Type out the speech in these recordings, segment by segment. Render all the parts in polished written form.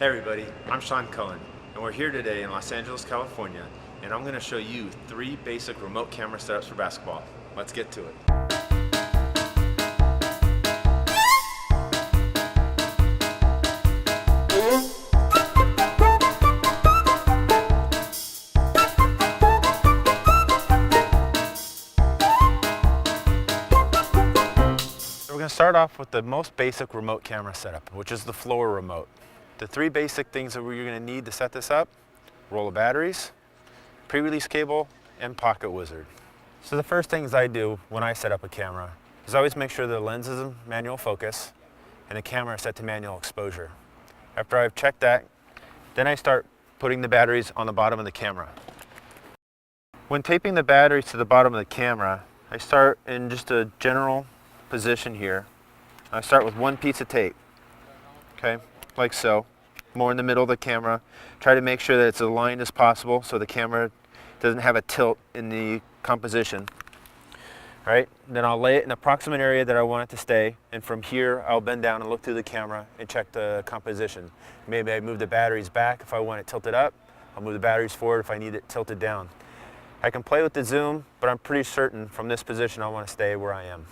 Hey everybody, I'm Shawn Cullen, and we're here today in Los Angeles, California, and I'm going to show you 3 basic remote camera setups for basketball. Let's get to it. We're going to start off with the most basic remote camera setup, which is the floor remote. The 3 basic things that you're going to need to set this up: roll of batteries, pre-release cable, and pocket wizard. So the first things I do when I set up a camera is always make sure the lens is in manual focus and the camera is set to manual exposure. After I've checked that, then I start putting the batteries on the bottom of the camera. When taping the batteries to the bottom of the camera, I start in just a general position here. I start with 1 piece of tape, okay, like so, more in the middle of the camera. Try to make sure that it's as aligned as possible so the camera doesn't have a tilt in the composition. Right? Then I'll lay it in an approximate area that I want it to stay, and from here I'll bend down and look through the camera and check the composition. Maybe I move the batteries back if I want it tilted up. I'll move the batteries forward if I need it tilted down. I can play with the zoom, but I'm pretty certain from this position I want to stay where I am.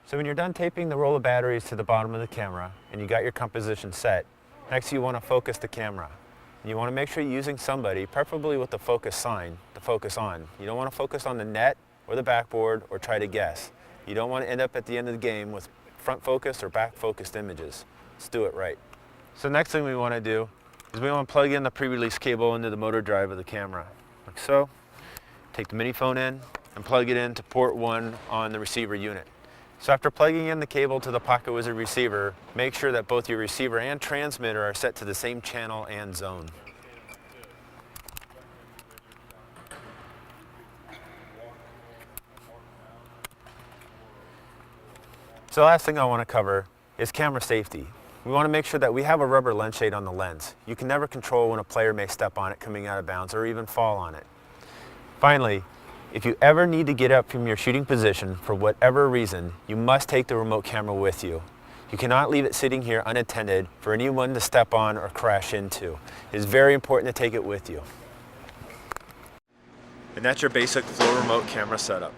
So when you're done taping the roll of batteries to the bottom of the camera and you got your composition set, next you want to focus the camera. You want to make sure you're using somebody, preferably with the focus sign, to focus on. You don't want to focus on the net or the backboard or try to guess. You don't want to end up at the end of the game with front focused or back focused images. Let's do it right. So next thing we want to do is we want to plug in the pre-release cable into the motor drive of the camera, like so. Take the mini phone in and plug it into port 1 on the receiver unit. So after plugging in the cable to the Pocket Wizard receiver, make sure that both your receiver and transmitter are set to the same channel and zone. So the last thing I want to cover is camera safety. We want to make sure that we have a rubber lens shade on the lens. You can never control when a player may step on it coming out of bounds or even fall on it. Finally, if you ever need to get up from your shooting position for whatever reason, you must take the remote camera with you. You cannot leave it sitting here unattended for anyone to step on or crash into. It is very important to take it with you. And that's your basic floor remote camera setup.